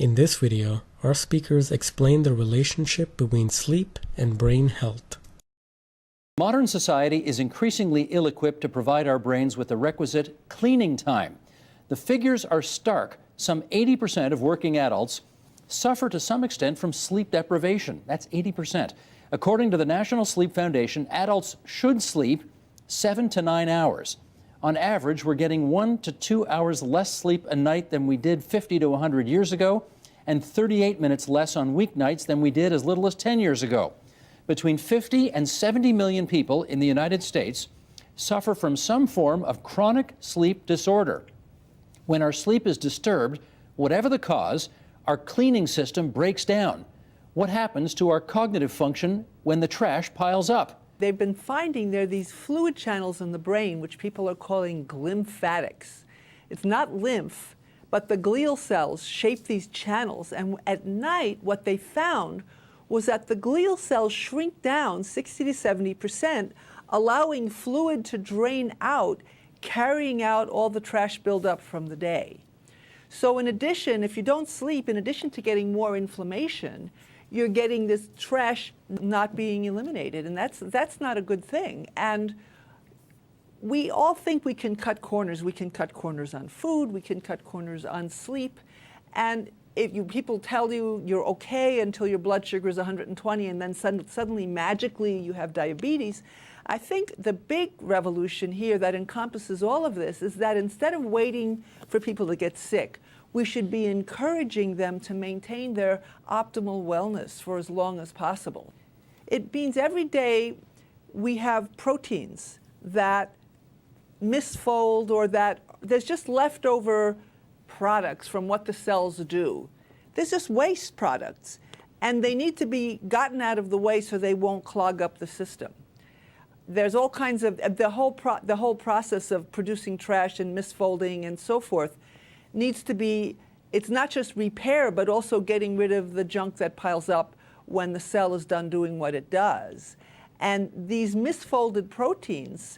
In this video, our speakers explain the relationship between sleep and brain health. Modern society is increasingly ill-equipped to provide our brains with the requisite cleaning time. The figures are stark. Some 80% of working adults suffer to some extent from sleep deprivation. That's 80%. According to the National Sleep Foundation, adults should sleep 7 to 9 hours. On average, we're getting 1 to 2 hours less sleep a night than we did 50 to 100 years ago, and 38 minutes less on weeknights than we did as little as 10 years ago. Between 50 and 70 million people in the United States suffer from some form of chronic sleep disorder. When our sleep is disturbed, whatever the cause, our cleaning system breaks down. What happens to our cognitive function when the trash piles up? They've been finding there are these fluid channels in the brain, which people are calling glymphatics. It's not lymph, but the glial cells shape these channels. And at night, what they found was that the glial cells shrink down 60 to 70%, allowing fluid to drain out, carrying out all the trash buildup from the day. So in addition, if you don't sleep, in addition to getting more inflammation, you're getting this trash not being eliminated, and that's not a good thing. And we all think we can cut corners. We can cut corners on food, we can cut corners on sleep, and if people tell you you're okay until your blood sugar is 120 and then suddenly magically you have diabetes, I think the big revolution here that encompasses all of this is that instead of waiting for people to get sick, we should be encouraging them to maintain their optimal wellness for as long as possible. It means every day we have proteins that misfold or that there's just leftover products from what the cells do. There's just waste products, and they need to be gotten out of the way so they won't clog up the system. There's all kinds of, the whole process of producing trash and misfolding and so forth needs to be, it's not just repair, but also getting rid of the junk that piles up when the cell is done doing what it does. And these misfolded proteins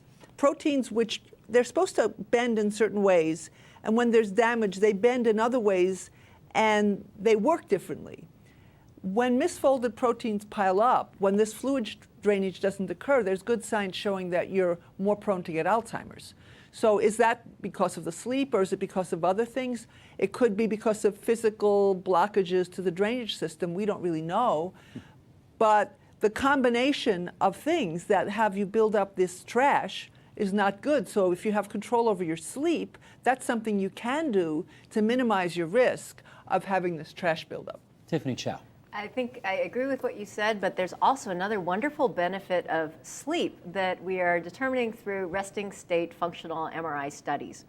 which they're supposed to bend in certain ways, and when there's damage, they bend in other ways, and they work differently. When misfolded proteins pile up, when this fluid drainage doesn't occur, there's good science showing that you're more prone to get Alzheimer's. So is that because of the sleep, or is it because of other things? It could be because of physical blockages to the drainage system. We don't really know. But the combination of things that have you build up this trash is not good. So if you have control over your sleep, that's something you can do to minimize your risk of having this trash buildup. Tiffany Chow. I think I agree with what you said, but there's also another wonderful benefit of sleep that we are determining through resting state functional MRI studies.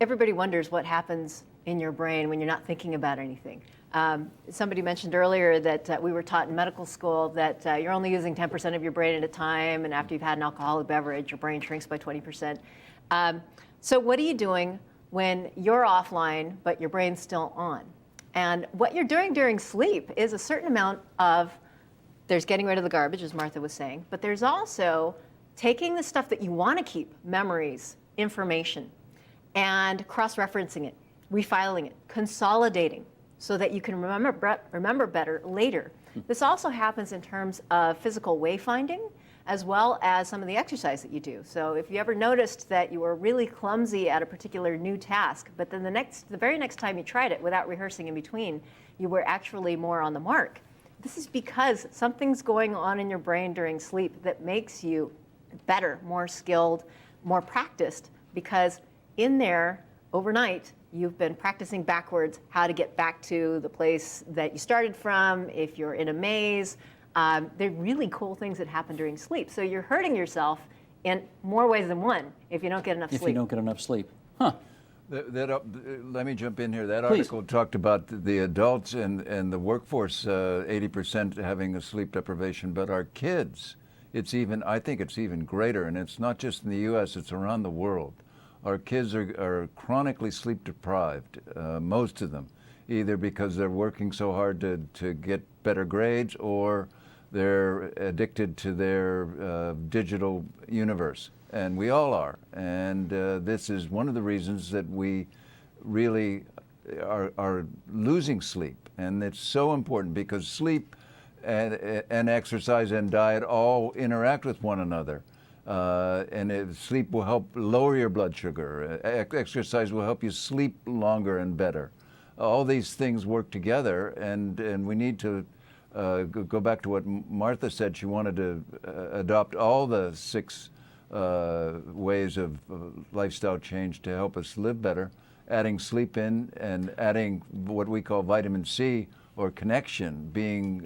Everybody wonders what happens in your brain when you're not thinking about anything. Somebody mentioned earlier that we were taught in medical school that you're only using 10% of your brain at a time, and after you've had an alcoholic beverage, your brain shrinks by 20%. So what are you doing when you're offline, but your brain's still on? And what you're doing during sleep is a certain amount of, there's getting rid of the garbage, as Martha was saying, but there's also taking the stuff that you want to keep, memories, information, and cross-referencing it, refiling it, consolidating, so that you can remember better later. This also happens in terms of physical wayfinding, as well as some of the exercise that you do. So if you ever noticed that you were really clumsy at a particular new task, but then the very next time you tried it without rehearsing in between, you were actually more on the mark. This is because something's going on in your brain during sleep that makes you better, more skilled, more practiced, because in there, overnight, you've been practicing backwards how to get back to the place that you started from. If you're in a maze, there are really cool things that happen during sleep. So you're hurting yourself in more ways than one if you don't get enough sleep. If you don't get enough sleep. Huh. Let me jump in here. That Please. article talked about the adults and the workforce, 80% having a sleep deprivation, but our kids, I think it's even greater, and it's not just in the U.S., it's around the world. Our kids are chronically sleep deprived, most of them, either because they're working so hard to get better grades, or they're addicted to their digital universe. And we all are. And this is one of the reasons that we really are losing sleep, and it's so important because sleep and exercise and diet all interact with one another. Sleep will help lower your blood sugar. Exercise will help you sleep longer and better. All these things work together, and we need to go back to what Martha said. She wanted to adopt all the 6 ways of lifestyle change to help us live better, adding sleep in and adding what we call vitamin C, or connection, being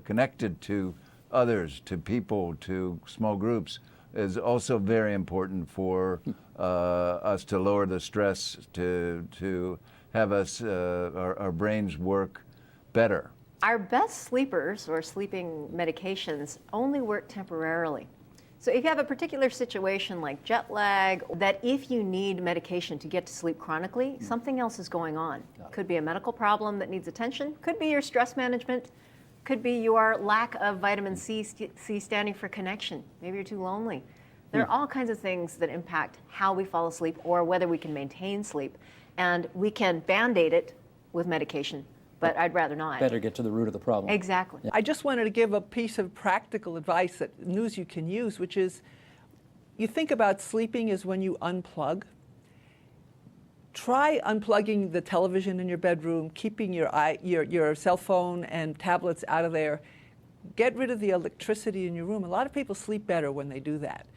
connected to others, to people, to small groups, is also very important for us to lower the stress, to have us, our brains work better. Our best sleepers or sleeping medications only work temporarily. So if you have a particular situation like jet lag, that if you need medication to get to sleep chronically, something else is going on. Could be a medical problem that needs attention, could be your stress management, could be your lack of vitamin C standing for connection. Maybe you're too lonely. There are all kinds of things that impact how we fall asleep or whether we can maintain sleep. And we can Band-Aid it with medication, but I'd rather not. Better get to the root of the problem. Exactly. I just wanted to give a piece of practical advice that news you can use, which is you think about sleeping as when you unplug. Try unplugging the television in your bedroom, keeping your cell phone and tablets out of there. Get rid of the electricity in your room. A lot of people sleep better when they do that.